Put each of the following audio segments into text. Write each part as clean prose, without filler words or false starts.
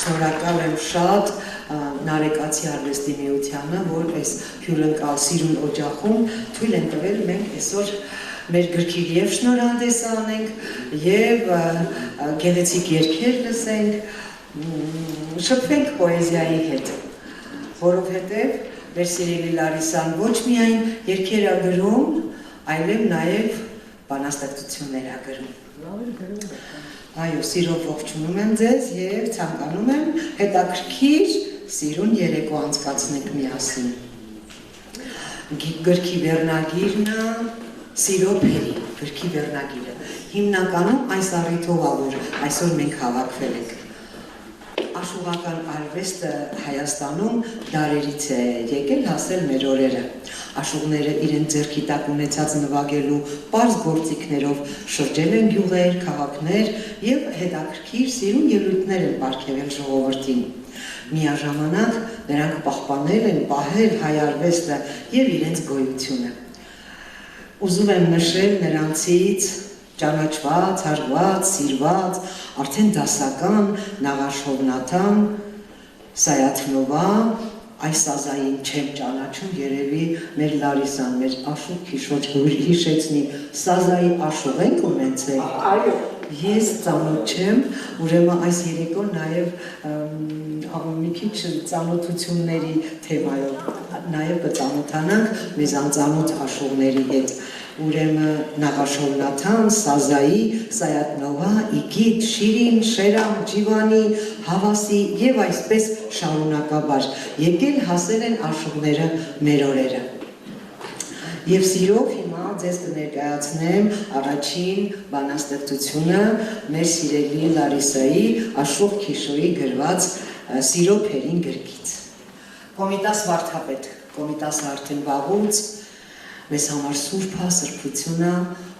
Շնորհակալ եմ շատ Նարեկացի արվեստի միությանը, որ այս հյուրընկալ սիրուն օջախում թույլ են տվել մենք այսօր մեր գրքիր և շնորհանդեսը անենք և գեղեցիկ երգեր լսենք, շփվենք պոեզիայի հետ, որովհետև մեր սիրելի Լարիսան ոչ միայն երգեր է գրում, այլև նաև բանաստեղծություններ է գրում։ Այո, սիրով ողջունում եմ ձեզ և ցանկանում եմ հետաքրքիր սիրուն երեկո անցկացնենք միասին։ Գրքի վերնագիրն է Սիրո փերի, գրքի վերնագիրը։ Հիմնականում այս առիթով է, որ այսօր մենք հավաքվել ենք։ Աշուղական արվեստը Հայաստանում դարերից է եկել հասել մեր օրերը։ Աշուղները իրենց ձեռքի տակ ունեցած նվագելու պարզ գործիքներով շրջել են գյուղեր, քաղաքներ և հետաքրքիր սիրուն ելույթներ են պարգևել ժողովրդին։ Միաժամանակ նրանք պահպանել են պահել հայ արվեստը և իրենց գոյությունը։ Ուզում եմ նշել նրանցից ճանաչված, հարգված, սիրված, արդեն դասական Նաղաշով Նաթան, Սայաթնովա, այս սազային չեմ ճանաչում, երևի մեր Լարիսան, մեր Աշուղ Քիշոջ հիշեցնի, սազայի աշուղ ենք ունեցել։ Այո։ Ես ծանոթ չեմ, ուրեմն այս երեկոն նաև մի քիչ ծանոթությունների թեմայով նաև կծանոթանանք մեզ անծանոթ աշուղների հետ։ Ուրեմն Նաղաշով Նաթան, Սազայի, Սայաթնովա, Իգիթ, Շիրին, Շերամ, Ջիվանի, Հավասի և այսպես շարունակաբար եկել հասել են աշուղները մեր օրերը։ Եվ սիրով հիմա ձեզ կներկայացնեմ առաջին բանաստեղծությունը մեր սիրելի Լարիսայի Աշուղ Քիշոյի գրված Սիրո փերին գրքից։ Կոմիտաս վարդապետ, Կոմիտասը արդեն վաղուց մեզ համար սուրբ է, սրբությունը,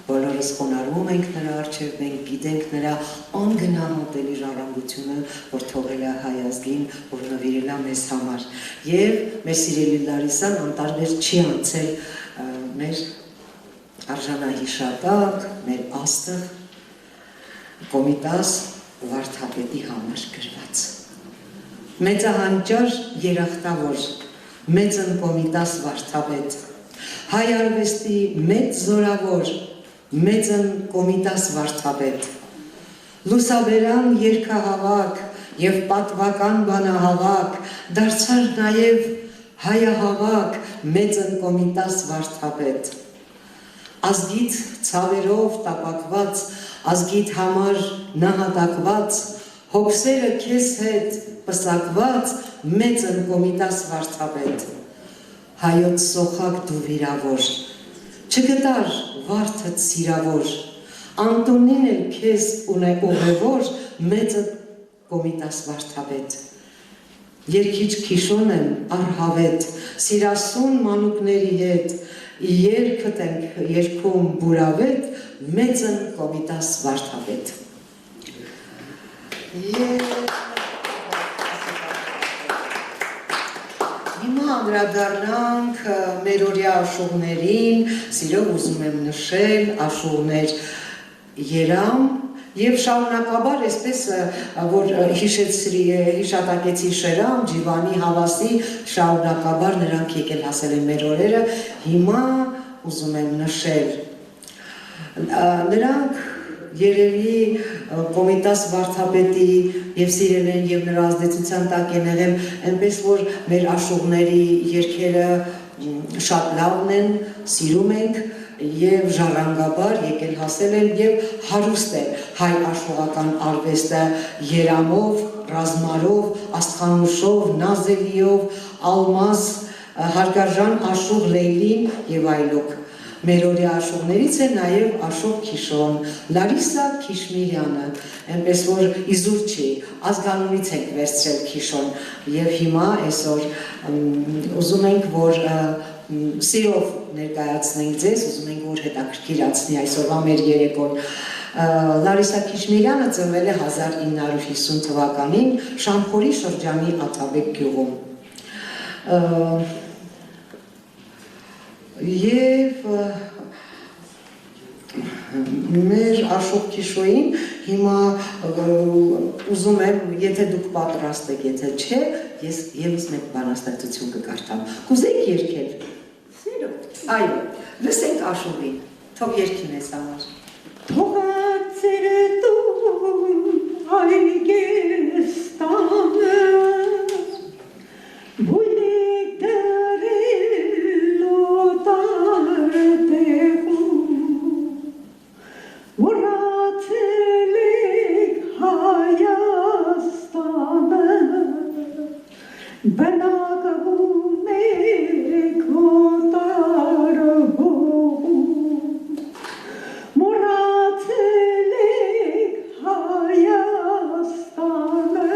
բոլորս խոնարհվում ենք նրա առջև, մենք գիտենք նրա անգնահատելի ժառանգությունը, որ թողել է հայ ազգին, որ նվիրել է մեզ համար։ Եվ մեր սիրելի Լարիսան անտարբեր չի անցել մեր արժանահիշատակ, մեր աստղ Կոմիտաս վարդապետի համար գրված։ Մեծահանճար երախտավոր, մեծն Կոմիտաս վարդապետ, հայ արվեստի մեծ զորավոր, մեծն Կոմիտաս վարդապետ, լուսաբերան երգահավաք և պատվական բանահավաք, դարձար նաև հայահավաք, մեծն Կոմիտաս վարդապետ, ազգիդ ցավերով տապակված, ազգիդ համար նահատակված, հոգսերը քեզ հետ պսակված, մեծն Կոմիտաս վարդապետ, հայոց սոխակ դու վիրավոր, չգտար վարդդ սիրավոր, Անտոնին էլ քեզ ունե ուղևոր, մեծը Կոմիտաս վարդապետ, երգիչ Քիշոն եմ առհավետ, սիրասուն մանուկների հետ, երգդ ենք երգում բուրավետ, մեծն Կոմիտաս վարդապետ։ Հիմա անդրադառնանք մեր օրյա աշուղներին, սիրով ուզում եմ նշել աշուղներ Երամ և շարունակաբար այսպես, որ հիշատակեցի Շերամ, Ջիվանի, Հավասի, շարունակաբար նրանք եկել հասել են մեր օրերը, հիմա ուզում եմ նշել։ Նրանք երևի Կոմիտաս վարդապետի և սիրել են և նրա ազդեցության տակ են եղել, այնպես որ մեր աշուղների երգերը շատ լավն են, սիրում ենք և ժառանգաբար եկել հասել են և հարուստ է հայ աշուղական արվեստը երամով, ռազմարով, աստղանուշով, նազելիով, ալմազ, հարգարժան աշուղ Լեյլին և այլոք։ Մեր օրյա աշուղներից է նաև Աշուղ Քիշոն, Լարիսա Քիշմիրյանը, այնպես որ իզուր չի, ազգանունից ենք վերցրել Քիշոն և հիմա այսօր ուզում ենք, որ սիրով ներկայացնենք ձեզ, ուզում ենք, որ հետաքրքիրացնի այսօրվա մեր երեկոն։ Լարիսա Քիշմիրյանը ծնվել է 1950 թվականին Շամփորի շրջանի Աթաբեկ գյուղում։ Եվ մեր Աշոտ Քիշոյին հիմա ուզում եմ, եթե դուք պատրաստ եք, եթե չէ, ես եւս մեկ բանաստեղծություն կկարդամ։ Կուզեք երգել։ Սիրով։ Այո, լսենք Աշոտին։ Թող երգի մեզ համար։ Թողածերը տուն այգեստանը բույնիկ դրել օտար տեղում մոռացել եք Հայաստանը բնակվում եք օտար հողում մոռացել եք Հայաստանը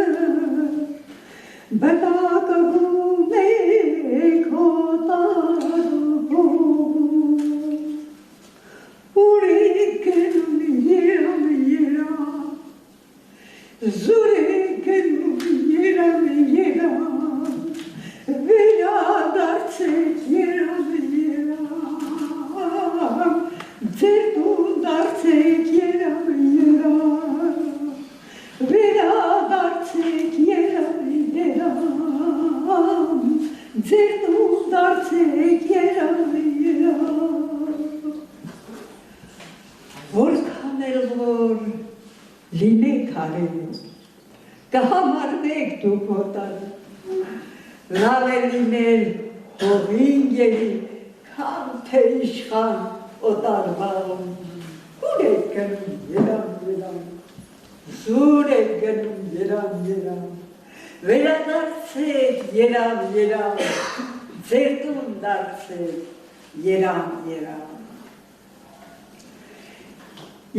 բնակվում եք օտար հողում ուր եք գնում երամ երամ զուր եք գնում երամ երամ վերադարձեք երամ երամ ձեր տուն դարձեք երամ երամ վերադարձեք երամ երամ ձեր տուն դարձեք երամ երամ որքան էլ որ լինեք արևում կհամարվեք դուք օտար լավ է լինել հողին գերի քան թե իշխան օտար բաղում ուր եք գնում երամ երամ զուր եք գնում երամ երամ վերադարձեք երամ երամ ձեր տուն դարձեք երամ երամ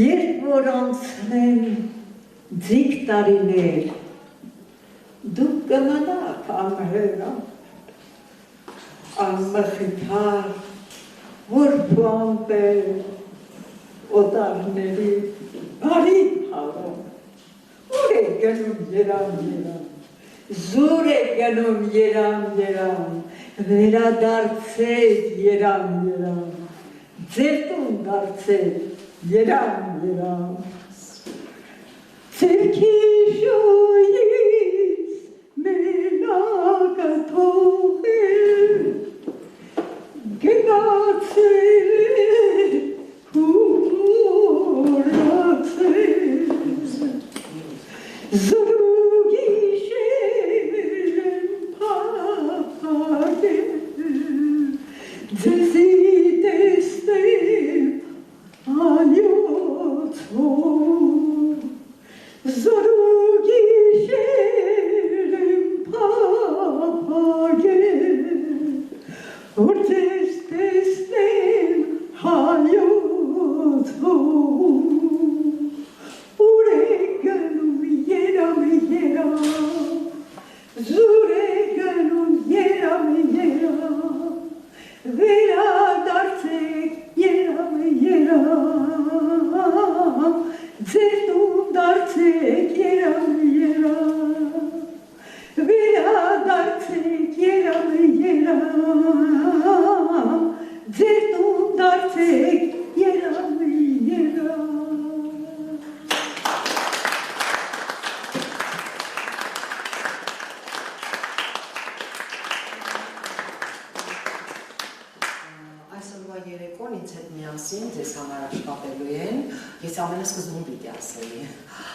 երբ որ անցնեն ձիգ տարիներ դուք կմնաք անհերամ անմխիթար որբու ամպեր օտարների բարի հավոմ ուր եք գնում երամ երամ զուր եք գնում երամ երամ վերադարձեք երամ երամ ձեր տուն դարձեք երամ երամ ձեր քիշոյից մենակը թողել գնացել հուրացել զրուգի շերեն պապագել ձեզի տեսնեմ այոց հոր զրուգի շերեն պապագել որ ձեզ տեսնեմ հայոց հողում ուր եք գնում երամ երամ զուր եք գնում երամ երամ վերադարձեք երամ երամ ձեր տուն դարձեք երամ երամ վերադարձեք երամ երամ ձեր տուն դարձեք երամ երամ Այսօրվա երեկոն ինձ հետ միասին ձեզ համար աշխատելու են, ես ամենասկզբում պիտի ասեի,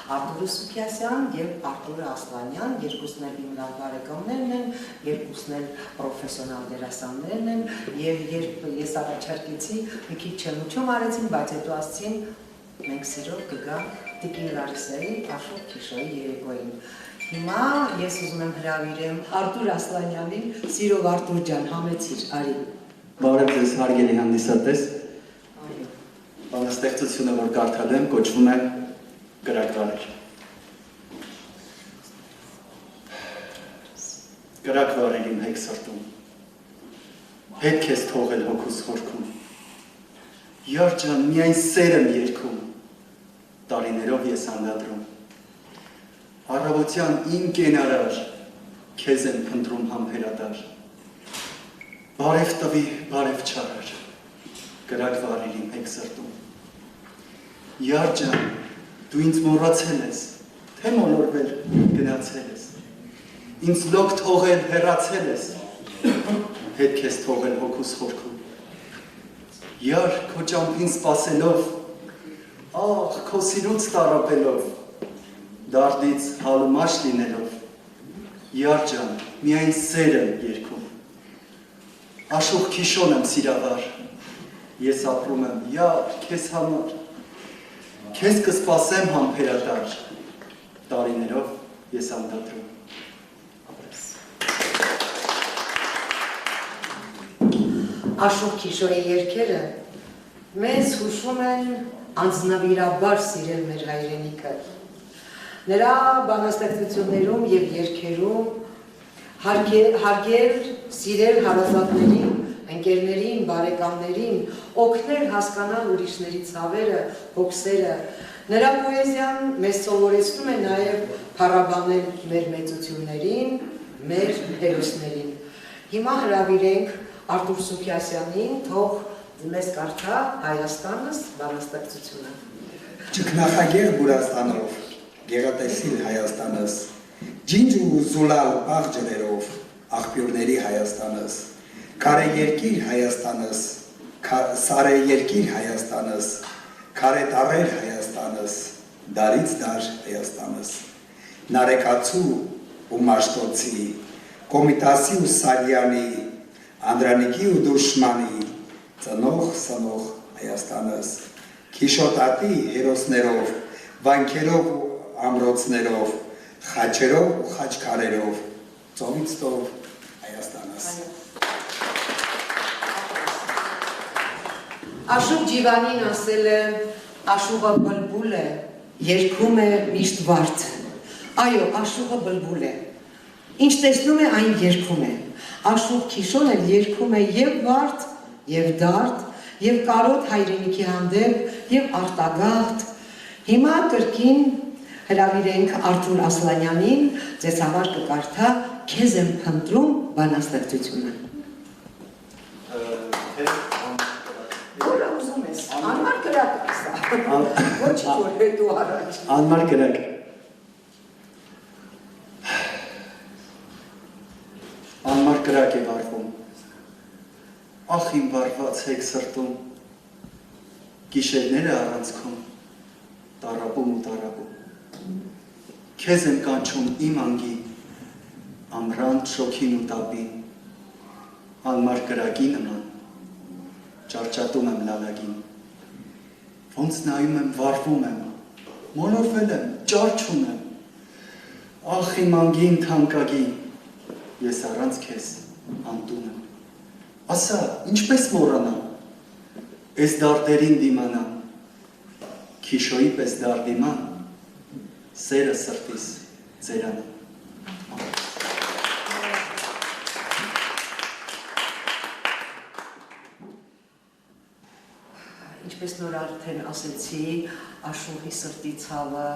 Արտուր Սուքիասյան և Արտուր Ասլանյան, երկուսն էլ իմ լավ բարեկամներն են, երկուսն էլ պրոֆեսիոնալ դերասաններն են, և երբ ես առաջարկեցի, մի քիչ չմուչում արեցին, բայց հետո ասցին, մենք սիրով կգանք Տիկին Լարիսայի Աշոտ Քիշոյի երեկոյին։ Հիմա ես ուզում եմ հրավիրեմ Արտուր Ասլանյանին, սիրով Արտուր ջան, համեցիր, արի։ Բարև ձեզ հարգելի հանդիսատես, բանաստեղծությունը, որ կարդալ եմ, կոչվում է կրակվարեր։ Կրակվարեր իմ հեկ սրտում, հետ քեզ թողել հոգուս խորքում, Յարջան միայն սեր եմ երգում, տարիներով ես անդադրում, առավոտյան իմ կենարար, քեզ եմ փնտրում համբերատար, բարև տվի, բարև չարար, կրակվարեր իմ հեկ սրտում, Յարջան, դու ինձ մոռացել ես, թե մոլորվել գնացել ես, ինձ լոկ թողել հեռացել ես, հետ քեզ թողել հոգուս խորքում, յար քո ճամփին սպասելով, աղ քո սիրուց տարապելով, դարդից հալմաշ լինելով, յարջան, միայն սեր եմ երգում, աշուխ քիշոն եմ սիրավար, ես ապրում եմ յար քեզ համար, քեզ կսպասեմ համբերատար, տարիներով ես անդադրում, ապրես։ Աշուխ Քիշոյի երգերը մեզ հուշում են անձնավիրաբար սիրել մեր հայրենիքը։ Նրա բանաստեղծություններում և երգերում հարգել, սիրել հարազատներին, ընկերներին, բարեկամներին, օգնել հասկանալ ուրիշների ցավերը, հոգսերը։ Նրա պոեզիան մեզ սովորեցնում է նաև փառաբանել մեր մեծություններին, մեր հերոսներին։ Հիմա հրավիրենք Արտուր Սուքիասյանին, թող մեզ կարդա Հայաստանս բանաստեղծությունը։ Ճգնախագեղ Բուրաստանով, գեղատեսիլ Հայաստանս, ջինջ ու զուլալ պաղ ջրերով, աղբյուրների Հայաստանս, քարե երկիր Հայաստանս, սարե երկիր Հայաստանս, քարե տառեր Հայաստանս, դարից դար Հայաստանս, նարեկացու ու մաշտոցի, կոմիտասի ու սարյանի, անդրանիկի ու դուշմանի, ծնող սնող Հայաստանս, քիշոտատի հերոսներով, վանքերով ու ամրոցներով, խաչերով ու խաչքարերով, ծովից տով Հայաստանս։ Աշուղ Ջիվանին ասել է, աշուղը բլբուլ է, երգում է միշտ վարդ։ Այո, աշուղը բլբուլ է, ինչ տեսնում է, այն երգում է։ Աշուղ Քիշոն էլ երգում է և վարդ, և դարդ, և կարոտ հայրենիքի հանդեպ, և արտագաղթ։ Հիմա կրկին հրավիրենք Արտուր Ասլանյանին, ձեզ համար կկարդա «Քեզ եմ փնտրում» բանաստեղծությունը։ Որը ուզում ես, անմար կրակ ասա, ոչ որ հետո առաջ։ Անմար կրակ։ Անմար կրակ է վարվում, ախ իմ վարված հեկ սրտում, գիշերները առանցքում, տարապում ու տարապում, քեզ եմ կանչում իմ անգի, ամրանդ շոքին ու տապին, անմար կրակի նման, ճարճատում եմ լալագին, ոնց նայում եմ, վարվում եմ, մոլորվել եմ, ճարչում եմ, ախ իմ անգին թանկագին, ես առանց քեզ անտուն եմ, ասա, ինչպես մոռանամ, ես դարդերին դիմանամ, Քիշոյի պես դարդիման, սերը սրտիս ձերանամ։ Ինչպես նոր արդեն ասեցի, աշուղի սրտի ցավը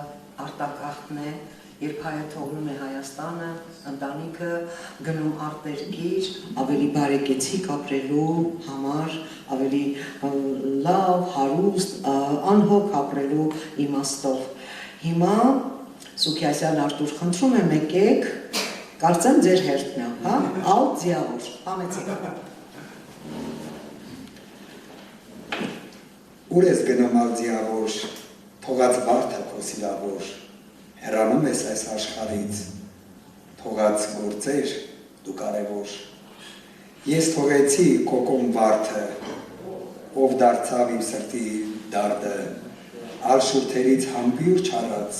արտագաղթն է, երբ հայը թողնում է Հայաստանը, ընտանիքը գնում արտերկիր, ավելի բարեկեցիկ ապրելու համար, ավելի լավ, հարուստ, անհոգ ապրելու իմաստով։ Հիմա Սուքիասյան Արտուր, խնդրում եմ եկեք, կարծեմ ձեր հերթն է, հա, ալ ձիավոր, համեցեք։ Ուր ես գնում ալ ձիավոր, թողած բարդը քո սիրավոր, հեռանում ես այս աշխարհից, թողած գործեր դու կարևոր։ Ես թողեցի կոկոմ վարդը, ով դարձավ իմ սրտի դարդը, ալ շուրթերից համբյուր չարած,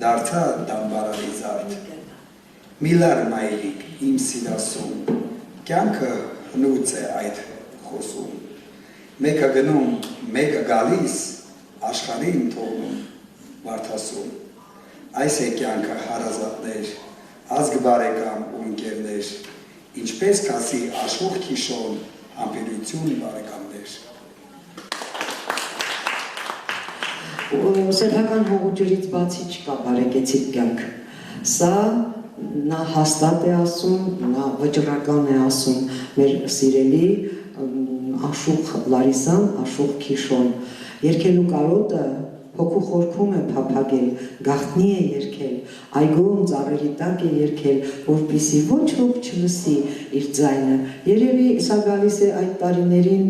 դարձա դամբարանի զարդ։ Միլար մայրիկ իմ սիրասում, կյանքը հնուց է այդ խոսում։ Մեկը գնում, մեկը գալիս, աշխարհին թողնում, վարդասում։ Այս է կյանքը հարազատներ, ազգ բարեկամ ու ընկերներ, ինչպես կասի Աշուղ Քիշոն, համբերություն բարեկամներ։ Սեփական հողուջերից բացի չկա բարեկեցիկ կյանք։ Սա նա հաստատ է ասում, նա վճռական է ասում մեր սիրելի Աշուղ Լարիսան, Աշուղ Քիշոն։ Երգելու կարոտը հոգու խորքում է փափագել, գաղտնի է երգել, այգում ծառերի տակ է երգել, որպեսզի ոչ ոք չլսի իր ձայնը։ Երևի սա գալիս է այդ տարիներին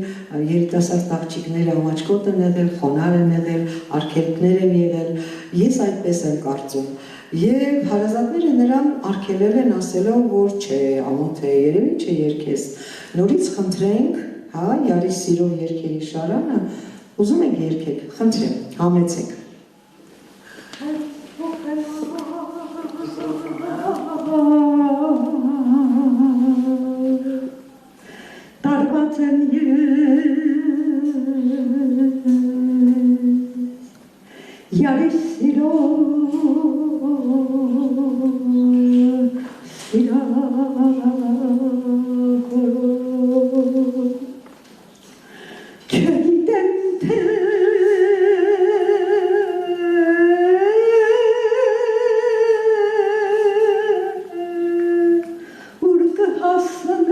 երիտասարդ աղջիկները ամաչկոտ են եղել, խոնար են եղել, արգելքներ են եղել, ես այդպես եմ կարծում։ Եվ հարազատները նրան արգելել են ասելով, որ չէ, ամոթ է, երևի չերգես։ Նորից խնդրենք, հա, Յարի սիրով երգերի շարանը, ուզում եք երգեք, խնդրեմ, համեցեք։ Տարված եմ ես, Յարի սիրով, չգիտեմ թե ուր կհասնեմ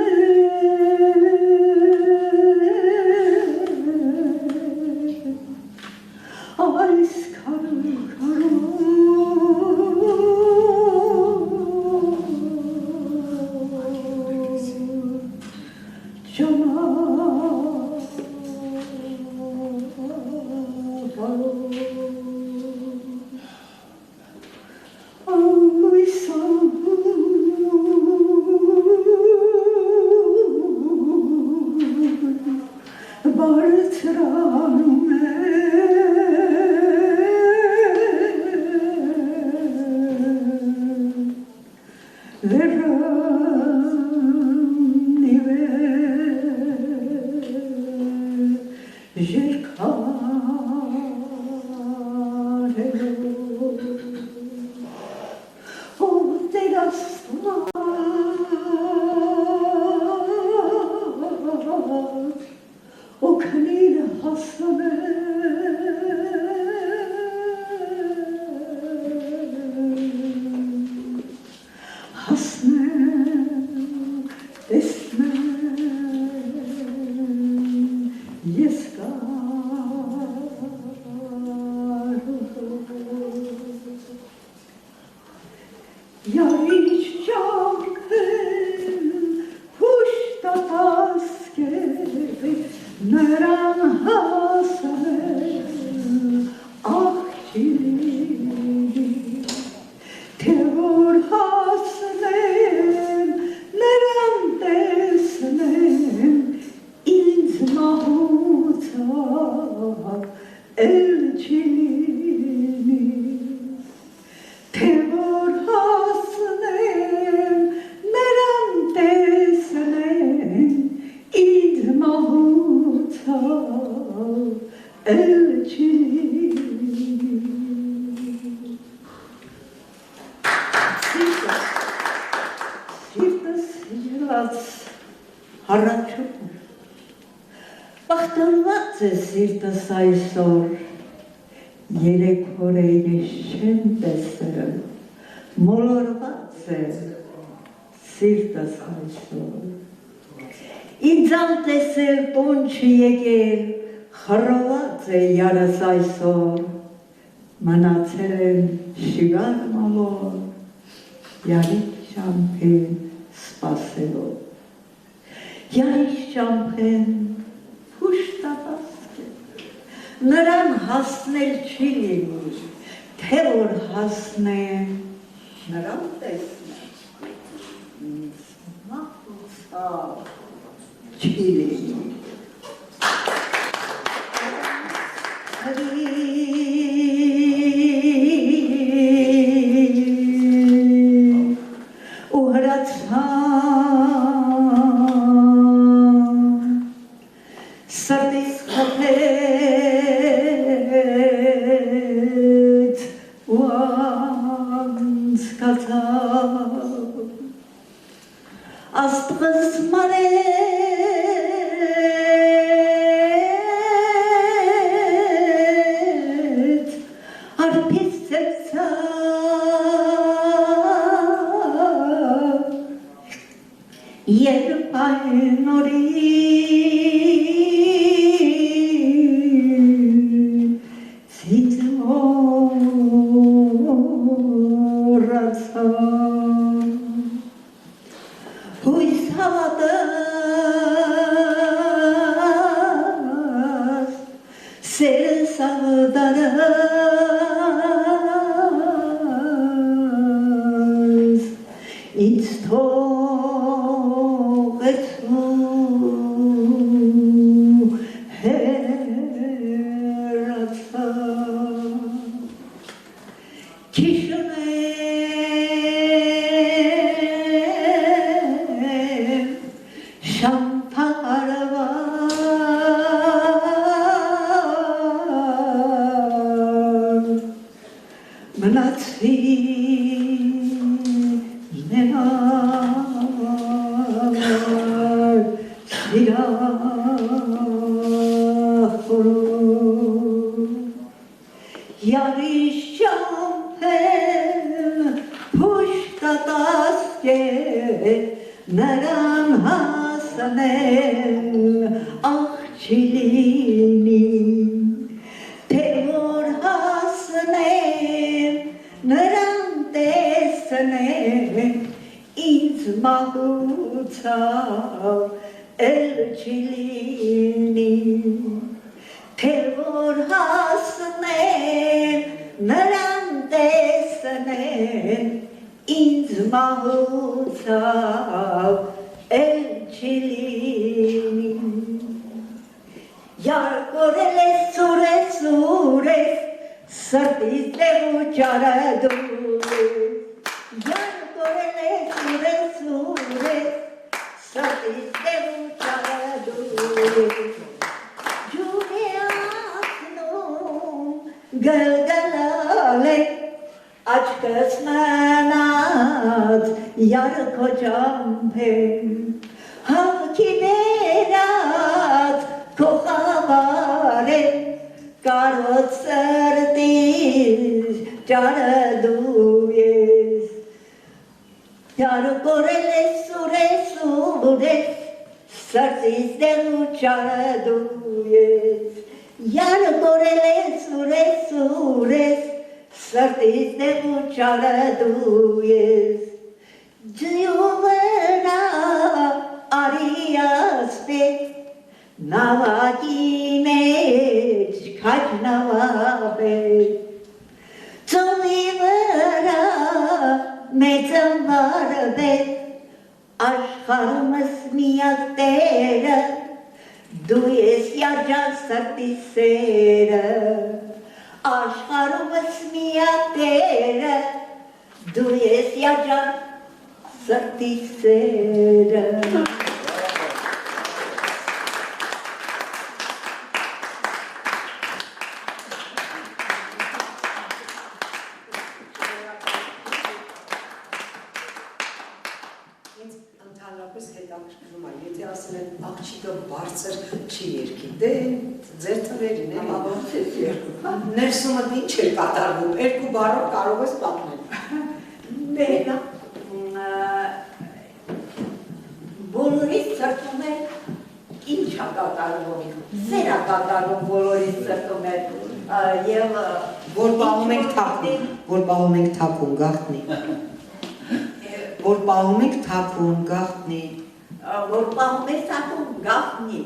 այս բարձրանում է վերնի ժերքարելով ով Տեր Աստված օգնիր հասնեմ, տեսնեմ, ես Յարիչ ճամփեն հուշտատասկեր նրան հասնել աղջիկի թե որ հասնեմ նրան տեսնեմ ինձ մահուցակ էլ չի լինի թե որ հասնեմ նրան տեսնեմ ինձ մահուցակ էլ չի սիրտս ելած հառաչում բախտանված է սիրտս այսօր երեք օր է ես չեմ տեսել մոլորված է սիրտս այսօր ինձ անտեսել տուն չեկել խռոված է յարս այսօր մնացել եմ շիվար մալոր Յարիչ ճամփեն սպասելով Յարիչ ճամփեն հուշտատասկեր նրան հասնել չի լինի թե որ հասնեմ նրան տեսնեմ ինձ մահուցակ չի լինի ու հրացան սրտիս խփեց ու անցկացավ աստղս մարեց արփից ծեցավ երբ այն օրից Սերը սավդարած ինձ թողեցու հեռացա Քիշունեմ շամփարվա մնացի նեհար սիրախորում Yarışampen puştataske Naran hasanen ahçilini Temur hasanen naran desenen İnz mahutsa elçilini Terror hasnen naran desenen inz mahutsav elçilini Yar korele sure sure sartizde uçaradu Yar korele sure sure sartizde uçaradu Galgalale aşkız manat yar kocam pem Hakimerat kohavare karot sertiz caraduyes Yar korele sure sure sertiz de caraduyes Yar korele sure sure sartis de mucharaduyes Jyuvana ariaste navagimech kajnavabe Tolivara metzamarbe Aşkarımız miyaktera Դու ես յաջան սրտի սերը, աշխարհումս միակ տերը, դու ես յաջան սրտի սերը։ Ընդհանրապես հետաքրքրում է, եթե ասեն են աղջիկը բարձր չի երգի, դե ձեր թվերին է, ոնց է երգում։ Ներսումդ ինչ էր կատարվում, երկու բառով կարող ես պատմել։ Մենա բոլորիս սրտում է ինչ է կատարվում, սեր է կատարվում բոլորիս սրտում է և Որ պահում ենք թափուն գաղտնի։ Որ պահում ենք թափուն գաղտնի։ որ պահում ես թափուն գաղտնի,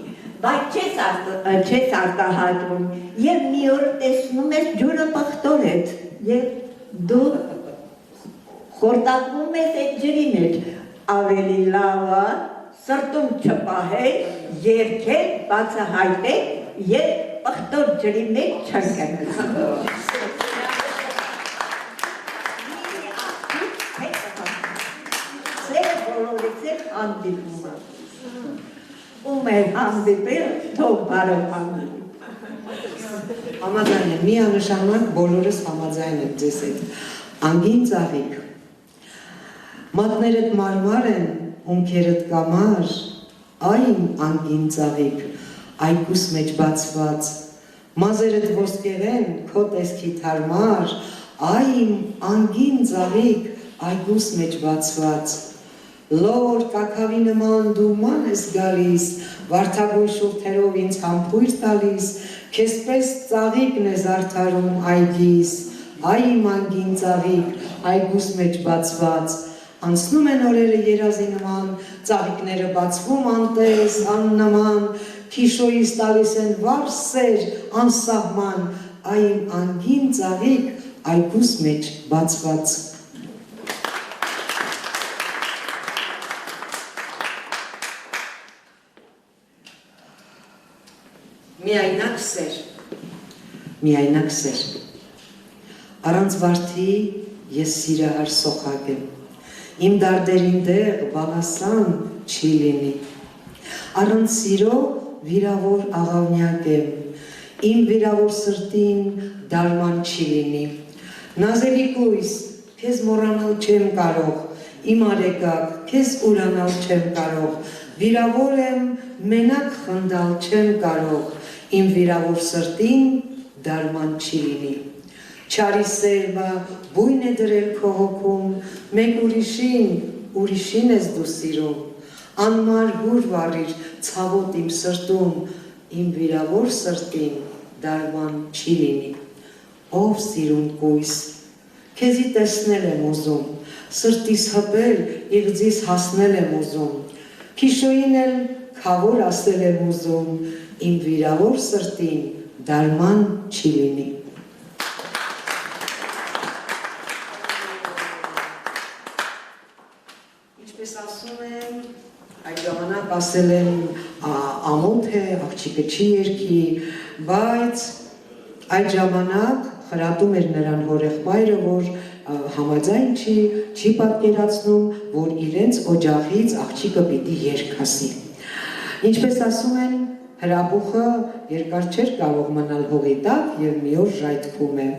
բայց չես արտահայտվում և մի օր տեսնում ես ջուրը պղտորեց և դու խորտակվում ես այդ ջրի մեջ, ավելի լավ է սրտում չպահել, երգել, բացահայտել և պղտոր ջրի մեջ չընկնել։ Հանդիպումը, ում էր հանդիպել, թող բարով հանդիպում։ Համաձայն եմ, միանշանակ բոլորս համաձայն եք ձեզ հետ, անգին ծաղիկ, մատներդ մարմար են, ունքերդ կամար, այն անգին ծաղիկ, այգուս մեջ բացված, մազերդ ոսկեղեն, քո տեսքի թարմար, այն անգին ծաղիկ, այգուս մեջ բացված, Լոր կակավի նման դու ման ես գալիս, վարդագույն շուրթերով ինձ համբույր տալիս, քեզ պես ծաղիկն ես արդարում այգիս, այ իմ անգին ծաղիկ, այգուս մեջ բացված, անցնում են օրերը երազի նման, ծաղիկները բացվում անտես, աննման, քիշոյիս տալիս են վառ սեր անսահման, այն անգին ծաղիկ այգուս մեջ բացված։ Միայնակ սեր, միայնակ սեր, առանց վարդի ես սիրահար սոխակ եմ, իմ դարդերին դեղ բաղասան չի լինի, առանց սիրո վիրավոր աղավնյակ եմ, իմ վիրավոր սրտին դարման չի լինի, նազելի կույս, քեզ մոռանալ չեմ կարող, իմ արեկակ, քեզ ուրանալ չեմ կարող, վիրավոր եմ, մենակ խնդալ չեմ կարող, իմ վիրավոր սրտին դարման չի լինի, չարի սերմը բույն է դրել քո հոգում, մեկ ուրիշին ես դու սիրում, անմար հուր վարիր ցավոտ իմ սրտում, իմ վիրավոր սրտին դարման չի լինի, ով սիրուն կույս, քեզի տեսնել եմ ուզում, սրտիս հպել, իղձիս հասնել եմ ուզում, քիշոյին էլ քավոր ասել եմ ուզում, իմ վիրավոր սրտին դարման չի լինի։ Ինչպես ասում եմ, այդ ժամանակ ասել եմ ամոթ է, աղջիկը չի երգի, բայց այդ ժամանակ խրատում էր նրան հորեղբայրը, որ համաձայն չի պատկերացնում, որ իրենց օջախից աղջիկը պիտի երգ ասի։ Ինչպես ասում են, հրաբուխը երկար չէր կարող մնալ հողի տակ և մի օր ժայթքում է։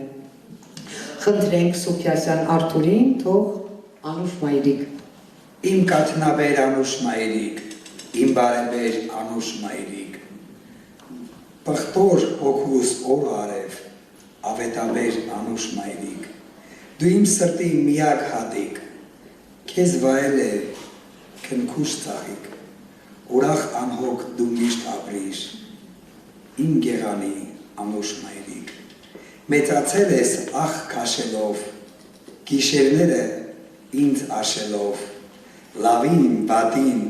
Խնդրենք Սուփիասյան Արթուրին, թող Անուշ Մայրիկ։ Իմ կաթնաբեր Անուշ Մայրիկ, իմ բարեբեր Անուշ Մայրիկ, պղտոր հոգուս օր արև, ավետաբեր Անուշ Մայրիկ, դու իմ սրտի միակ հատիկ, քեզ վայել է քնքուշ ծաղիկ, ուրախ անհոգ դու միշտ ապրիր, իմ գեղանի Անուշ Մայրիկ, մեծացել ես ախ քաշելով, գիշերները ինձ աշելով, լավին, վատին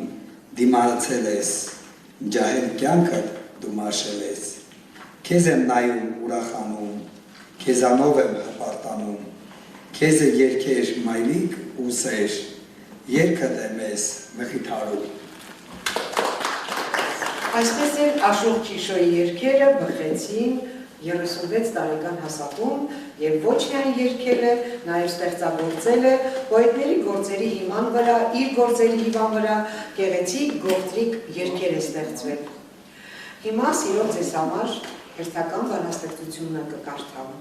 դիմացել ես, ջահել կյանքդ դու մաշել ես, քեզ եմ նայում ուրախանում, քեզանով եմ հպարտանում, քեզ է երգեր Մայրիկ ու սեր, երգդ եմ ես մխիթարում։ Այսպես էլ Աշոտ Քիշոյի երգերը բխեցին 36 տարեկան հասակում և ոչ միայն երգել է, նաև ստեղծագործել է պոետների գործերի հիման վրա, իր գործերի հիման վրա գեղեցիկ գողտրիկ երգեր է ստեղծվել։ Հիմա սիրով ձեզ համար հերթական բանաստեղծությունը կկարդամ։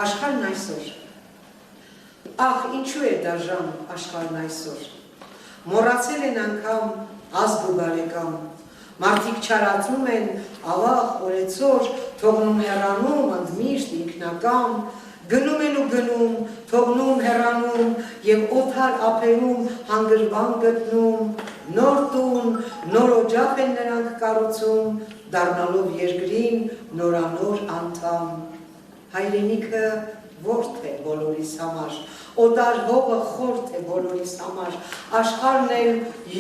Աշխարհն այսօր։ Ախ, ինչու է դաժան աշխարհն այսօր։ Մոռացել են անգամ ազգ ու բարեկամ, մարդիկ չարացում են, ավաղ, օրեցօր, թողնում հեռանում, ընդմիշտ ինքնակամ, գնում են ու գնում, թողնում հեռանում և օթար ափերում հանգրվան գտնում, նոր տուն, նոր օջախ են նրանք կառուցում, դառնալով երկրին նորանոր անդամ։ Հայրենիքը որդք է բոլորիս համար, օտար հողը խորթ է բոլորիս համար, աշխարհն էլ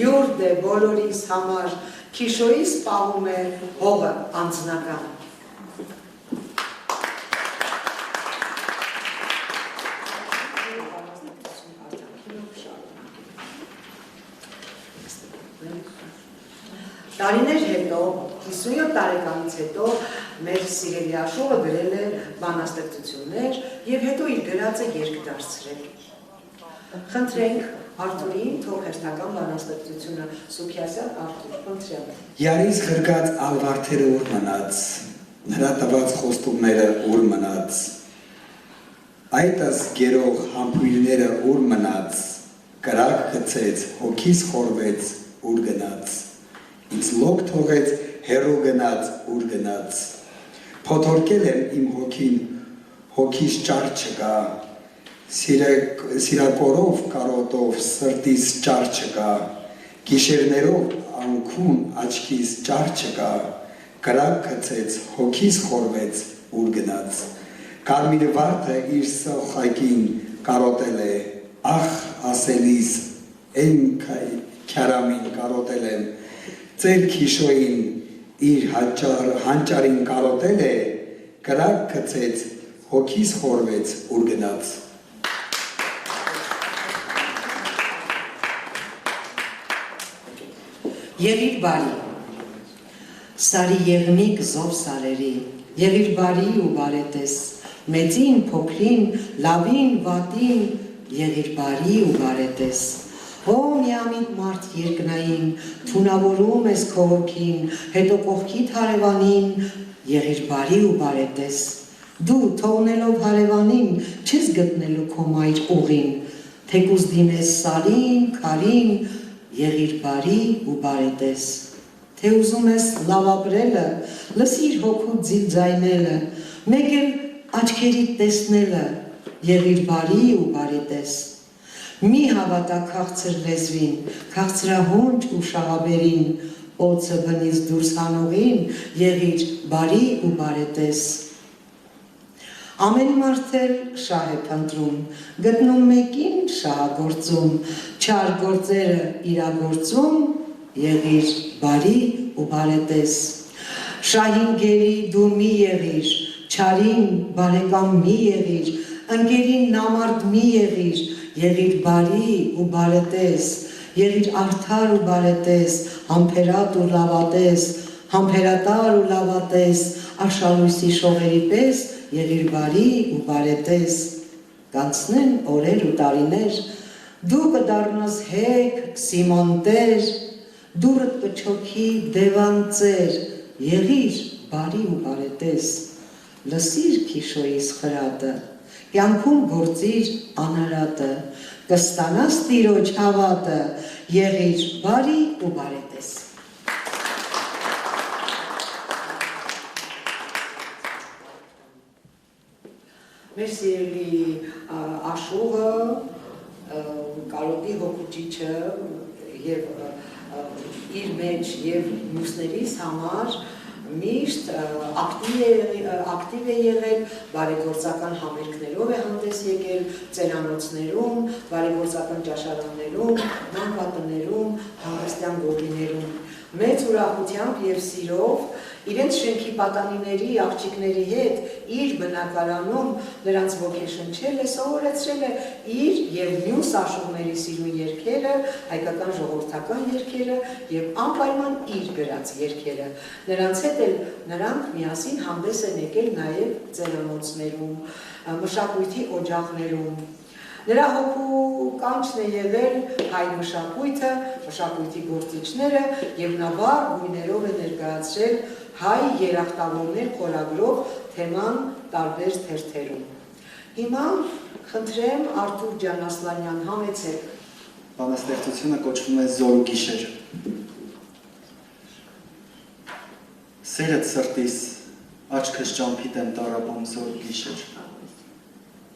յուրդ է բոլորիս համար, Քիշոյիս պահում է հողը անձնական։ Տարիներ հետո, 57 տարեկանից հետո, մեր սիրելի Աշոտը գրել է բանաստեղծություններ և հետո իր գրածը երգ դարձրել։ Խնդրենք Արթուրին թող հերթական բանաստեղծությունը Սուփիասյան Արթուր, խնդրեմ։ Յարից ղրգած ալվարդերը ուր մնաց, նրա տված խոստումները ուր մնաց, այդս գերող համբույրները ուր մնաց, կրակ գցեց, հոգիս խորվեց, ուր գնաց, ինձ լոկ թողեց, հեռու գնաց, ուր գնաց, փոթորկել եմ իմ հոգին, հոգիս ճար չկա, սիրակորով կարոտով սրտիս ճար չկա, գիշերներով անքուն աչքիս ճար չկա, կրակ գցեց, հոգիս խորվեց, ուր գնաց, կարմիր վարդը իր սոխակին կարոտել է, ախ ասելիս, այն քյարամին կարոտել եմ, Ձեր քիշոյին իր հանճարին կարոտել է, կրակ գցեց, հոգիս խորվեց ուր գնաց։ Եղիր բարի, սարի եղնիկ զով սարերի, եղիր բարի ու բարետես, մեծին, փոքրին, լավին, վատին, եղիր բարի ու բարետես։ Ո միամիտ մարդ երկնային, թունավորում ես քո հոգին, հետո կողքիդ հարևանին, եղիր բարի ու բարետես։ Դու թողնելով հարևանին, չես գտնելու քո մայր ուղին, թեկուզ դիմես սարին, քարին, եղիր բարի ու բարետես։ Թե ուզում ես լավ ապրելը, լսիր հոգու ձիլ ձայնելը, մեկ էլ աչքերիդ տեսնելը, եղիր բարի ու բարետես։ Մի հավատա քաղցր լեզվին, քաղցրահունչ ու շահաբերին, օձը բնից դուրս հանողին, եղիր բարի ու բարետես։ Ամեն մարդ էլ շահ է փնտրում, գտնում մեկին շահագործում, չար գործերը իրագործում, եղիր բարի ու բարետես։ Շահին գերի դու մի եղիր, չարին բարեկամ մի եղիր, ընկերին նամարդ մի եղիր, եղիր բարի ու բարետես, եղիր արդար ու բարետես, համբերատ ու լավատես, համբերատար ու լավատես, արշալույսի շողերի պես, եղիր բարի ու բարետես։ Կանցնեն օրեր ու տարիներ, դու կդառնաս հեգ, Սիմոն Տեր, դուրդ կչոքի դևան ծեր, եղիր բարի ու բարետես։ Լսիր քիշոյիս խրատը, կյանքում գործիր անարատը, կստանաս տիրոջ հավատը, եղիր բարի ու բարետես։ Մեր սիրելի Աշուղը, Կարոտի հոգուճիչը և իր մեջ և մյուսներիս համար միշտ ակտիվ է եղել, բարեգործական համերգներով է հանդես եկել, ծերանոցներում, բարեգործական ճաշարաններում, մանկատներում, հանգստյան գոտիներում, մեծ ուրախությամբ և սիրով, իրենց շենքի պատանիների, աղջիկների հետ իր բնակարանում նրանց ոգեշնչել է, սովորեցրել է իր և մյուս աշուղների սիրուն երգերը, հայկական ժողովրդական երգերը և անպայման իր գրած երգերը։ Նրանց հետ էլ նրանք միասին հանդես են եկել նաև ծերանոցներում, մշակույթի օջախներում։ Նրա հոգու կանչն է եղել հայ մշակույթը, մշակույթի գործիչները և նա վառ գույներով է ներկայացրել հայ երախտավորներ խորագրով թեման տարբեր թերթերում։ Հիմա խնդրեմ Արթուր ջան Ասլանյան, համեցեք։ Բանաստեղծությունը կոչվում է Զոր ու գիշեր։ Սերդ սրտիս, աչքս ճամփիտ եմ տարապում զոր ու գիշեր։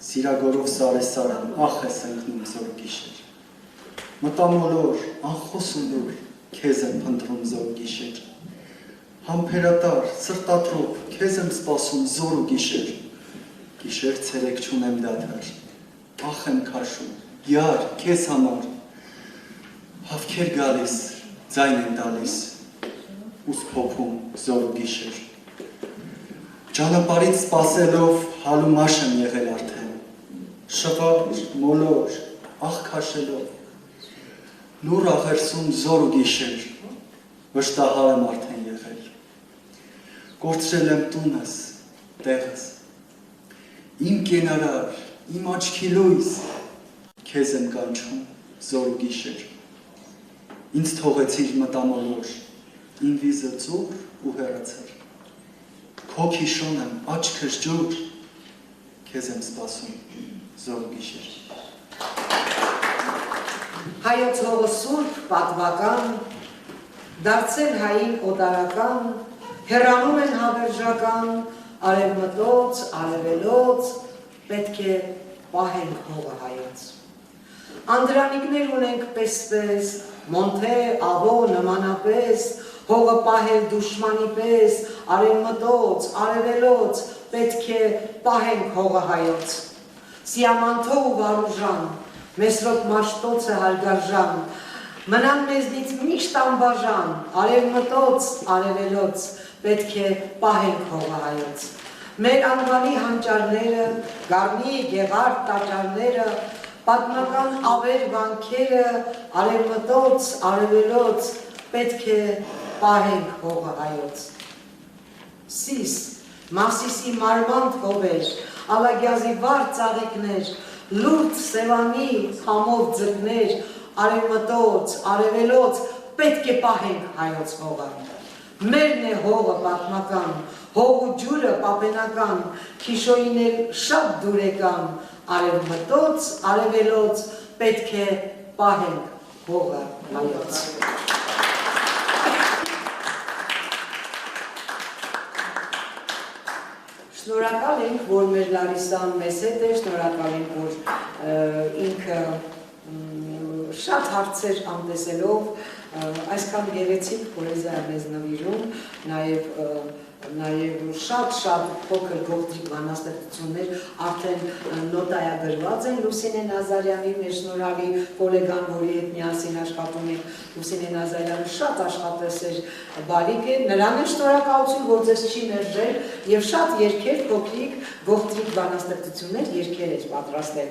Սիրագորով սարեսարան, ախ ես ընկնում զոր ու գիշեր։ Մտամոլոր, անխոս ու լուր, քեզ եմ փնտրում զոր ու գիշեր։ Համբերատար, սրտատրոփ, քեզ եմ սպասում զոր ու գիշեր։ Գիշեր ցերեկ չունեմ դադար, ախ եմ քաշում, յար, քեզ համար։ Հավքեր գալիս, ձայն են տալիս, ուս փոփում զոր ու գիշեր։ Ճանապարհից սպասելով հալումաշ եմ եղել արդեն, շղար, մոլոր, աղ քաշելով, լուր աղերսում զոր ու գիշեր, վշտահար եմ արդեն եղել, կորցրել եմ տունս, տեղս, իմ կենարար, իմ աչքի լույս, քեզ եմ կանչում զոր ու գիշեր, ինձ թողեցիր մտամոլոր, իմ վիզը ծուր ու հեռացար, քո քիշոն եմ, աչքս ջուր, քեզ եմ սպասում զոր ու գիշեր։ Հայոց հողը սուրբ, պատվական, դարձել հային օտարական, հեռանում են հավերժական, արևմտոց, արևելոց, պետք է պահենք հողը հայոց։ Անդրանիկներ ունենք պես-պես, մոնթե, ավո, նմանապես, հողը պահել դուշմանի պես, արևմտոց, արևելոց, պետք է պահենք հողը հայոց։ Սիամանթո ու վարուժան, Մեսրոպ Մաշտոցը հարգարժան, Մնան մեզնից միշտ անբաժան, արևմտոց, արևելոց, պետք է պահենք հողը հայոց։ Մեր անվանի հանճարները, գառնի, գեղարդ տաճարները, պատմական ավեր վանքերը, արևմտոց, արևելոց, պետք է պահենք հողը հայոց։ Սիս, Մարսիսի մարմանդ հողեր, Ալագյազի վար ծաղիկներ, լուրջ Սևանի համով ձկներ, արևմտոց, արևելոց, պետք է պահենք հայոց հողը։ Մերն է հողը պատմական, հող ու ջուրը պապենական, Քիշոյին էլ շատ դուրեկան, արևմտոց, արևելոց, պետք է պահենք հողը հայոց։ Շնորհակալ ենք, որ մեր Լարիսան մեզ հետ է, շնորհակալ ենք, որ ինքը շատ հարցեր անտեսելով այսքան գեղեցիկ պոեզիա մեզ նվիրում, նաև շատ փոքր գողտրիկ բանաստեղծություններ արդեն նոտայագրված են Լուսինե Նազարյանի, մեր շնորհալի գոլեգան, որի հետ միասին աշխատում ենք, Լուսինե Նազարյանը շատ աշխատասեր բարիք է, նրան է շնորհակալություն, որ ձեզ չի մերժել եւ շատ երգեր, փոքրիկ գողտրիկ բանաստեղծություններ երգեր էր պատրաստել։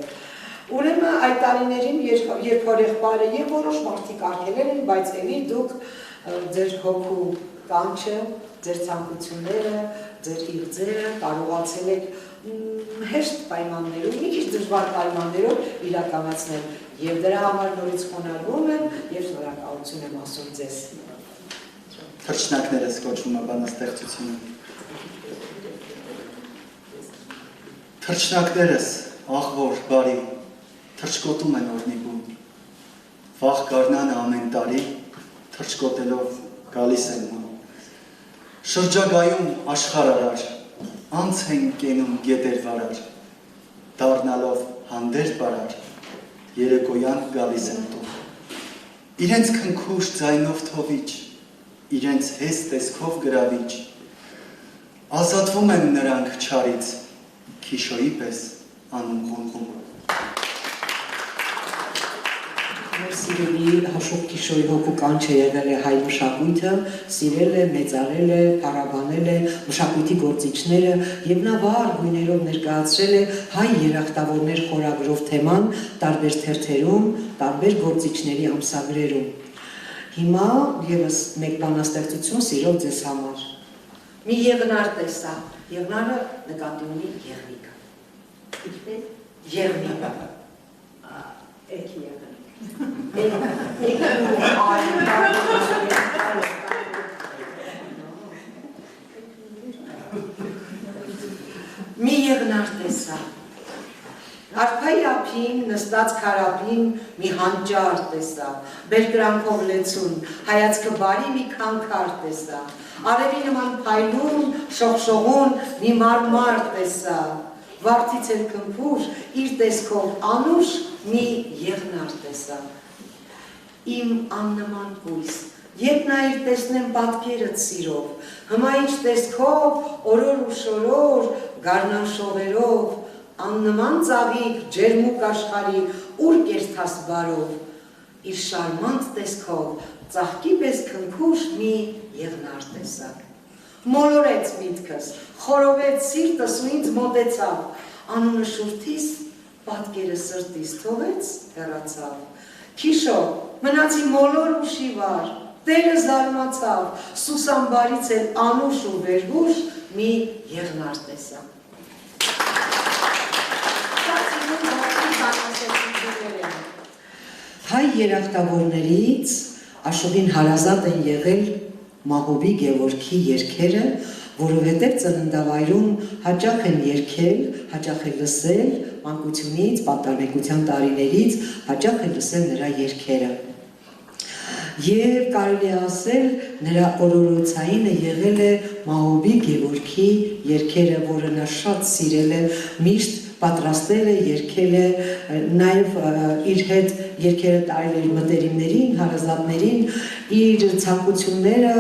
Ուրեմն այդ տարիներին երբ հորեղբայրը եւ որոշ մարդիկ արգելել են, բայց էլի դուք ձեր հոգու կանչը, ձեր ցանկությունները, ձեր իղձերը կարողացել եք հեշտ պայմաններում, մի քիչ դժվար պայմաններով իրականացնել եւ դրա համար նորից խոնարհվում եմ եւ շնորհակալություն եմ ասում ձեզ։ Թռչնակներս կոչվում է բանաստեղծությունը։ Թռչնակներս աղվոր, բարի, թռչկոտում են օրնիգում, վաղ գարնանը ամեն տարի, թռչկոտելով գալիս են մոն։ Շրջագայում աշխարհ արար, անց են կենում գետեր վարար, դառնալով հանդեր բարար, երեկոյան գալիս են տուն։ Իրենց քնքուշ ձայնով թովիչ, իրենց հեզ տեսքով գրավիչ, ազատվում են նրանք չարից, Քիշոյի պես անում խոնխում։ Մեր սիրելի հաշուկ Քիշոյի հոգու կանչը եղել է հայ մշակույթը, սիրել է, մեծարել է, փառաբանել է մշակույթի գործիչները եւ նա վառ գույներով ներկայացրել է հայ երախտավորներ խորագրով թեման տարբեր թերթերում, տարբեր գործիչների ամսագրերում։ Հիմա եւս մեկ բանաստեղծություն սիրով ձեզ համար։ Մի եղնար տեսա, եղնարը նկատի ունի եղնիկը։ Ինչպես Եղնիկը։ Էքի եղնիկ։ Մի եղնար տեսա, արփայի ափին, նստած քարափին, մի հանճար տեսա, բերկրանքով լեցուն, հայացքը բարի մի քանքար տեսա, արևի նման փայլուն, շողշողուն, մի մարմար տեսա, վարդից էլ քնքուշ, իր տեսքով անուշ, մի եղնար տեսա, իմ աննման կույս, երբ նա իր տեսնեմ պատկերդ սիրով, հմա ինչ տեսքով, օրոր ու շորոր, գարնան շողերով, աննման ծավիկ, ջերմուկ աշխարի, ուր կերթաս բարով, իր շարմանտ տեսքով, ծաղկի պես քնքուշ մի եղնար տեսա, մոլորեց միտքս, խորովեց սիրտս ու ինձ մոտեցավ, անունը շուրթիս, պատկերը սրտիս թողեց, հեռացավ, Քիշո, մնացի մոլոր ու շիվար, տերը զարմացավ, սուսամբարից էլ անուշ ու վերհուշ մի եղնար տեսա։ Հայ երախտավորներից Աշոտին հարազատ են եղել Մահոբի Գևորգի երգերը, որովհետև ծննդավայրում հաճախ են երգել, հաճախ են լսել, մանկությունից, պատանեկության տարիներից, հաճախ են լսել նրա երգերը։ Եվ կարելի է ասել, նրա օրորոցայինը եղել է Մահոբի Գևորգի երգերը, որը նա շատ սիրել է, միշտ պատրաստել է, երգել է, նաև իր հետ երգերը տարել էր մտերիմներին, հարազատներին, իր ցանկությունները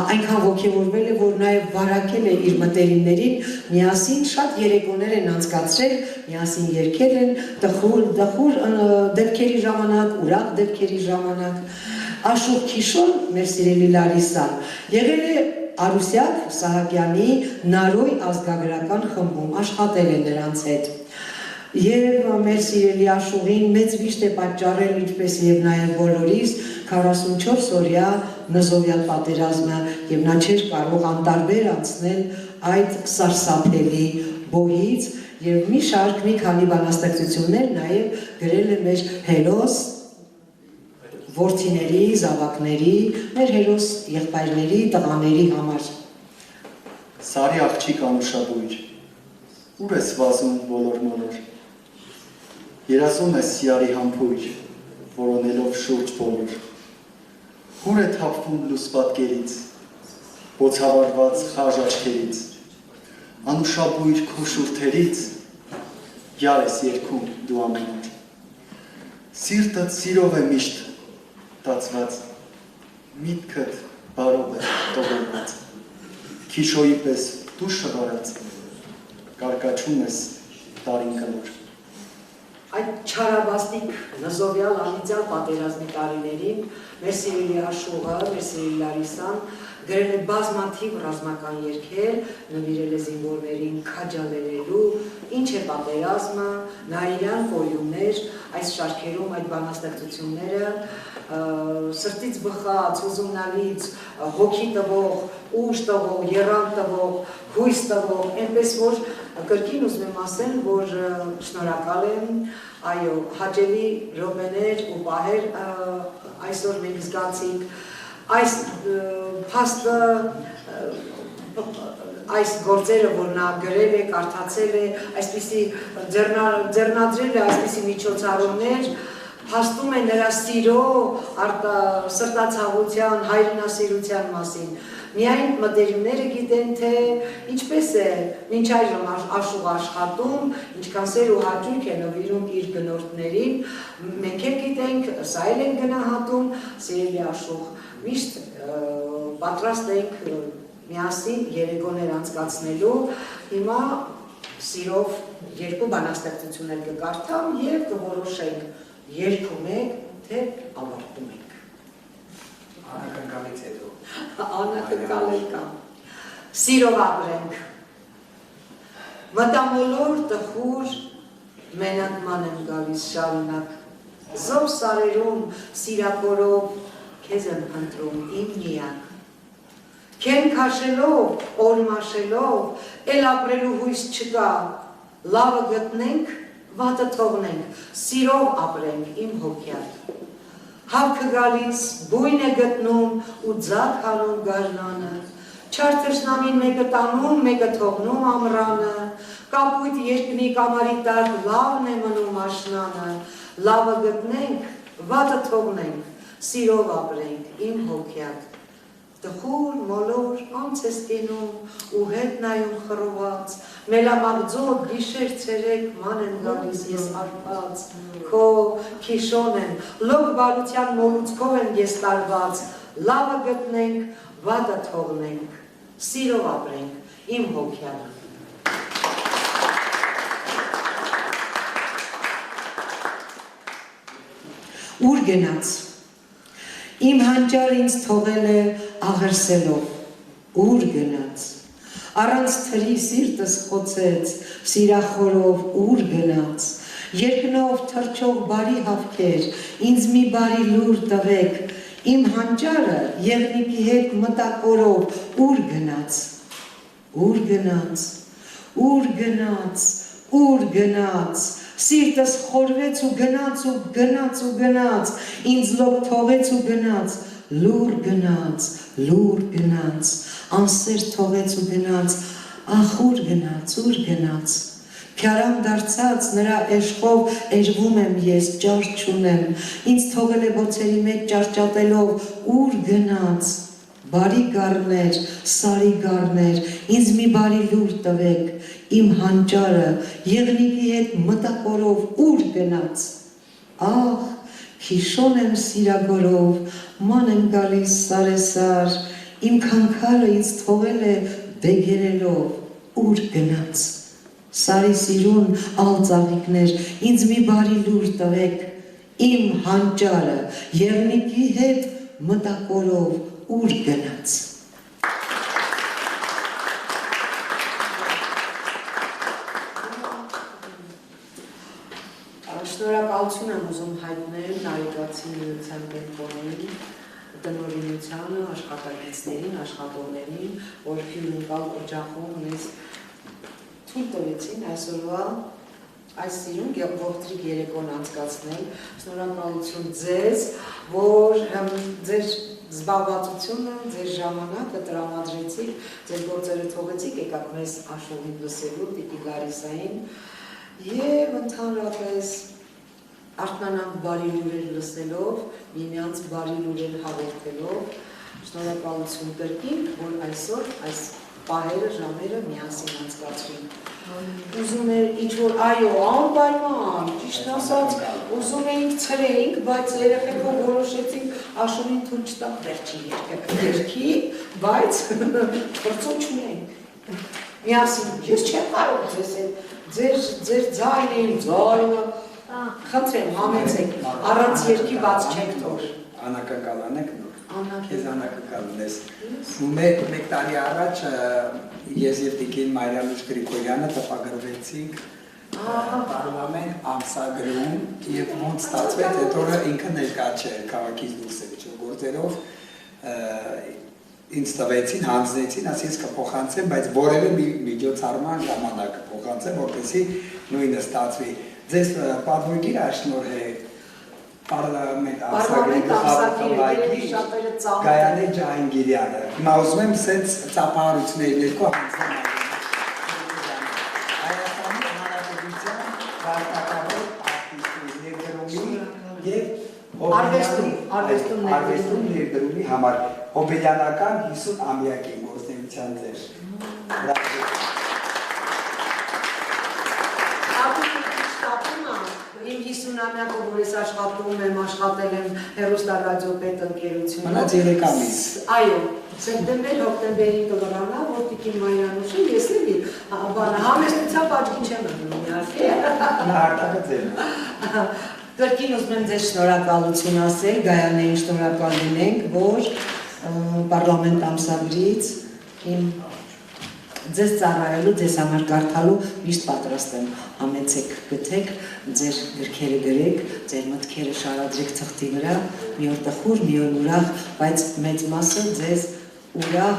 այնքան ոգևորվել է, որ նաև վարակել է իր մտերիմներին, միասին շատ երեկոներ են անցկացրել, միասին երգել են տխուր դեպքերի ժամանակ, ուրախ դեպքերի ժամանակ։ Աշուղ Քիշոն, մեր սիրելի Լարիսան, եղել է Արուսյակ Սահակյանի Նարոյ ազգագրական խմբում, աշխատել է նրանց հետ։ Եվ մեր սիրելի Աշուղին մեծ վիշտ է պատճառել, ինչպես եւ նաեւ բոլորիս 44 օրյա նզովյալ պատերազմը եւ նա չէր կարող անտարբեր անցնել այդ սարսափելի բոհից եւ մի շարք մի քանի բանաստեղծություններ նաեւ գրել է մեր հերոս որդիների, զավակների, մեր հերոս եղբայրների, տղաների համար։ Սարի աղջիկ անուշաբույր, ուր ես վազում բոլոր մոլոր, երազում ես սիարի համբույր, որոնելով շուրջ բոլոր, ուր է թափվում լուս պատկերից, ոցավարված խաժ աչքերից, անուշաբույր քո շուրթերից, յար ես երգում դու ամեն օր, սիրտդ սիրով է միշտ տածված, միտքդ բարով է տողորված, քիշոյի պես դու շղարած, կարկաչում ես տարին կլոր։ Այդ չարաբաստիկ նզովյալ անիծյալ պատերազմի տարիներին մեր սիրելի Աշուղը, մեր սիրելի Լարիսան գրել է բազմաթիվ ռազմական երգեր, նվիրել է զինվորներին քաջալերելու, ինչ է պատերազմը, նայիրյան կոյուններ, այս շարքերում այդ բանաստեղծությունները սրտից բխած, ուզումնալից, հոգի տվող, ուժ տվող, եռան տվող, հույս տվող, այնպես որ կրկին ուզում եմ ասել, որ շնորհակալ եմ, այո, հաճելի րոպեներ ու պահեր այսօր մենք զգացինք այս փաստը, այս գործերը, որ նա գրել է, կարդացել է, այսպիսի ձեռնադրել է այսպիսի միջոցառումներ, փաստում է նրա սիրո, սրտացավության, հայրենասիրության մասին։ Միայն մտերիմները գիտեն, թե ինչպես է մինչ այժմ Աշուղ աշխատում, ինչքան սեր ու հաճույք է նվիրում իր գնորդներին, մենք էլ գիտենք, սա էլ ենք գնահատում, սիրելի Աշուղ, միշտ պատրաստ ենք միասին երեկոներ անցկացնելու, հիմա սիրով երկու բանաստեղծություններ կկարդամ և կորոշենք երգում եք, թե ավարտում եք։ Անակնկալից հետո։ Անակնկալ եկամ։ Սիրով ապրենք։ Մտամոլոր տխուր մենակման եմ գալիս շարունակ։ Զով սարերում սիրակորով քեզ եմ ընտրում իմ միակ։ Քեն քաշելով, օրմաշելով, էլ ապրելու հույս չկա, լավը գտնենք, վատը թողնենք, սիրով ապրենք իմ հոգյալ։ Հավքը գալիս, բույն է գտնում ու ձակ հանում գարնանը, չար թշնամին մեկը տանում, մեկը թողնում ամռանը, կապույտ երկնի կամարի տակ լավն է մնում աշնանը, լավը գտնենք, վատը թողնենք, սիրով ապրենք իմ հոգյալ։ Տխուր, մոլոր, անց ես կենում ու հետ նայում խռոված, մելամաղձոտ, գիշեր ցերեկ ման են գալիս ես արված, քո Քիշոն եմ, լոկ բարության մոլուցքով եմ ես տարված, լավը գտնենք, վատը թողնենք, սիրով ապրենք իմ հոգյալը։ Ուր գնաց։ Իմ հանճար ինձ թողել է աղերսելով, ուր գնաց, առանց թրի սիրտս խոցեց, սիրախորով ուր գնաց, երկնով թրջող բարի հավքեր, ինձ մի բարի լուր տվեք, իմ հանճարը եղնիկի հետ մտակորով ուր գնաց, ուր գնաց, ուր գնաց, ուր գնաց, սիրտս խորվեց ու գնաց ու գնաց ու գնաց, ինձ լոկ թողեց ու գնաց, լուր գնաց, անսեր թողեց ու գնաց, ախ ուր գնաց, Քյարամ դարձած նրա էշխով էրվում եմ ես, ճար չունեմ, ինձ թողել է բոցերի մեջ ճարճատելով, ուր գնաց, բարի գառներ, սարի գառներ, ինձ մի բարի լուր տվեք, իմ հանճարը, եղնիկի հետ մտակորով ուր գնաց, ախ, Քիշոն եմ սիրագորով, ման եմ գալիս սարեսար, Իմ քանքալը ինձ թողել է բեգերելով, ուր գնաց։ Սարի սիրուն ալ ծաղիկներ, ինձ մի բարի լուր տվեք, իմ հանճարը եղնիկի հետ մտակորով ուր գնաց։ Շնորհակալություն եմ ուզում հայտնել Նարեկացի միության կենտրոնին, տնօրինությանը, աշխատակիցներին, աշխատողներին, որ հյուրընկալ օջախում մեզ թույլ տվեցին այսօրվա այս սիրուն ողտրիկ երեկոն անցկացնել։ Շնորհակալություն ձեզ, որ ձեր զբաղվածությունը, ձեր ժամանակը տրամադրեցիք, ձեր գործերը թողեցիք, եկաք մեզ աշխուժին լսելու Տիկի Լարիսային եւ ընդհանրապես արթնանանք բարի լուրեր լսելով, միմյանց բարի լուրեր հաղորդելով, շնորհակալություն կրկինք, որ այսօր այս պահերը, ժամերը միասին անցկացրին։ Ուզում էր ինչ-որ այո, անպայման, ճիշտ ասած, ուզում էինք ցրեինք, բայց երեխեքով որոշեցինք Աշունին թույլ չտանք վերջին երգի, բայց փորձում չունենք։ Միասին, ես չեմ կարող ձեզ ձեր ձայնը խնդրեմ, համեցեք, առանց երկի բաց չեք թող։ Անակակալան եք նոր, քեզ անակակալն ես։ Մեկ տարի առաջ ես և Տիկին Մարիամուշ Գրիգորյանը տպագրվեցինք պարլամենտ ամսագրում և ոնց ստացվեց, այդ օրը ինքը ներկա չէր քաղաքից դուրս էր գործերով, ինձ տվեցին, հանձնեցին, ասես կփոխանցեմ, բայց որևէ միջոցառման ժամանակ կփոխանցեմ, որպեսզի նույնը ստացվի։ Ձեզ պատվոգիր աշնորհել պարլամենտ ամսագրի գլխավորի Գայանե Ջահանգիրյանը։ Հիմա ուզում եմ սենց ծափահարությունների ներքո հանձնեմ Հայաստանի Հանրապետության վարչակազմի արտիստների ներդրումի և արվեստում ներդրումի համար հոբելյանական 50 ամյակի գործունեության ձեր։ Իմ 50-ամյակը, որ ես աշխատում եմ, աշխատել եմ հեռուստարադիոպետ ընկերությունում։ Մնաց 3 ամիս։ Այո, սեպտեմբեր, հոկտեմբերին կլորանա, որ Տիկին Մարիամուշը ես էլի համեստությամբ աչքի չեմ ընկնում իհարկե։ Նա հարթակը ձեր։ Կրկին ուզում եմ ձեզ շնորհակալություն ասել, Գայանեին շնորհակալ լինենք, որ պարլամենտ ամսագրից իմ ձեզ ծառայելու, ձեզ համար կարդալու միշտ պատրաստ եմ, համեցեք, գթեք, ձեր գրքերը գրեք, ձեր մտքերը շարադրեք թղթի վրա, մի օր տխուր, մի օր ուրախ, բայց մեծ մասը ձեզ ուրախ,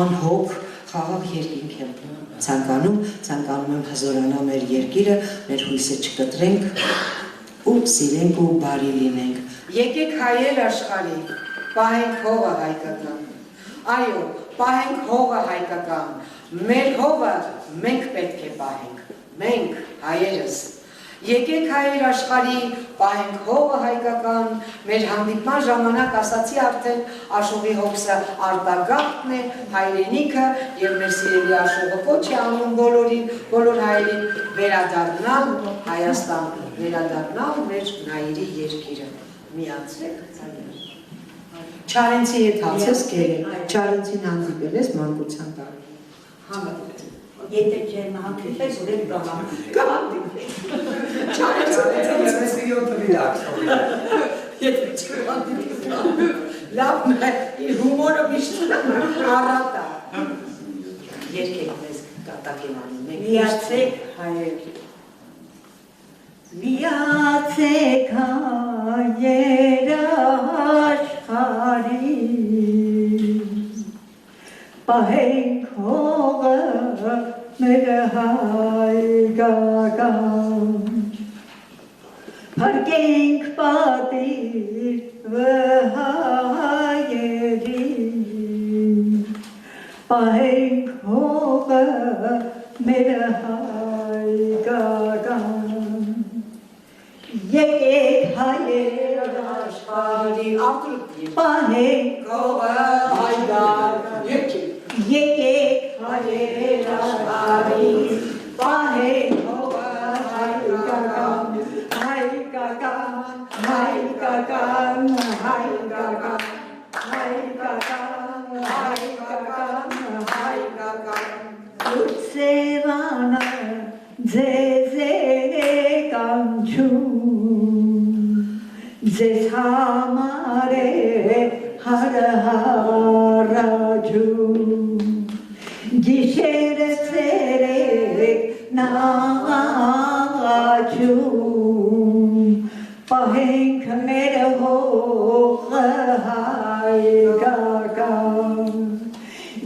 անհոգ, խաղաղ երկինք եմ ցանկանում եմ հզորանա մեր երկիրը, մեր հույսը չկտրենք ու սիրենք ու բարի լինենք։ Եկեք հայեր աշխարհի, պահենք հողը հայկական։ Այո, պահենք հողը հայկական, մեր հողը մենք պետք է պահենք, մենք հայերս։ Եկեք հայեր աշխարհի, պահենք հողը հայկական, մեր հանդիպման ժամանակ ասացի արդեն Աշուղի հոգսը արտագաղթն է, հայրենիքը և մեր սիրելի Աշուղը կոչ է անում բոլորին, բոլոր հայերին վերադառնալ Հայաստան, վերադառնալ մեր նայիրի երկիրը։ Միացրեք ծայրեր։ Չարենցի հետ հացես կերել, Չարենցին հանդիպել ես մանկության տարի։ Եթե չեմ հանդիպես, ուրեք գանամ։ Եթե չեմ հանդիպես, լավն է, հումորը միշտ առատ է։ Երկեք մեզ կատակեմ անում, մենք Միացեք հայեր։ Միացեք հայեր աշխարհի, պահենք հողը մեր հայկական, փրկենք պատիվը հայերին, պահենք հողը մեր հայկական, եկեք հայեր աշխարհի, պահենք հողը հայկական, եկեք հայեր աշխարհի, պահենք հողը հայկական, հայկական, հայկական, հայկական, հայկական, Սևանը ձեզ է կանչում, ձեզ համար է հարաճում, գիշերը ցերեկ նաղաչում, պահենք մեր հողը հայկական,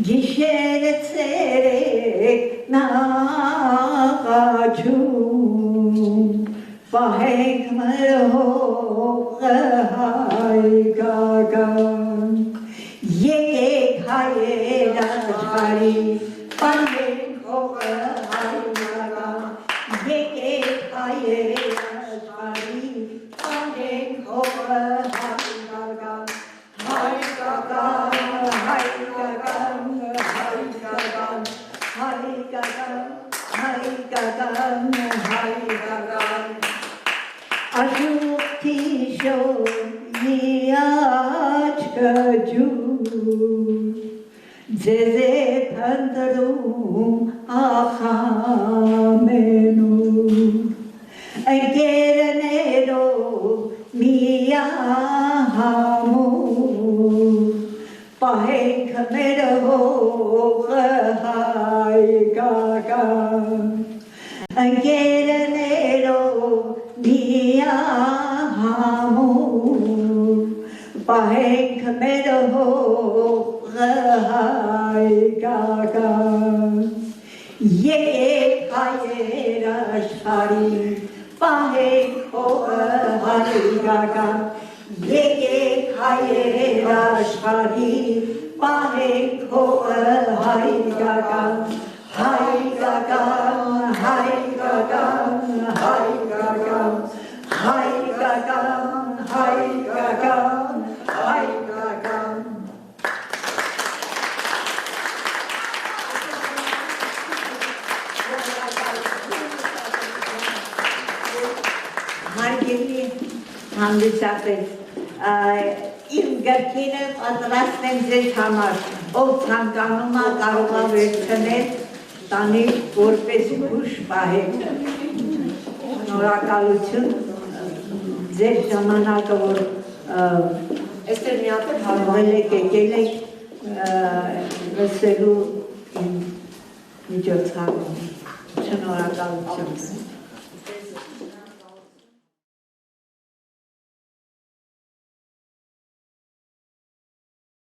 գիշերը ցերեկ նաղաչում, պահենք մեր հողը հայկական, եկեք հայեր աշխարհի, պահենք հողը հայկական, եկեք հայեր աշխարհի, պահենք հողը հայկական, հայկական, հայկական, հայկական, հայկական, հայկական, հայկական, աշուկի շորի աչքը ջուր, ձեզ է փնտրում ախամենուր, ընկերներով միահամուր, պահենք մեր հողը հայկական, ընկերներով միահամուր, պահենք մեր հողը հայկական, եկեք հայեր աշխարհի, պահենք հողը հայկական, եկեք հայեր աշխարհի, պահենք հողը հայկական, հայկական, հայկական, հայկական, հայկական, հայկական, հայկական, Հարգելի հանդիսատես, իմ գրքերը պատրաստ եմ ձեզ համար, ով ցանկանում է կարող է վերցնել, տանի որպես հուշ պահել։ Շնորհակալություն ձեր ժամանակը, որ այստեղ մի հատ հարվել եք, եկել եք լսելու միջոցառում։ Շնորհակալություն։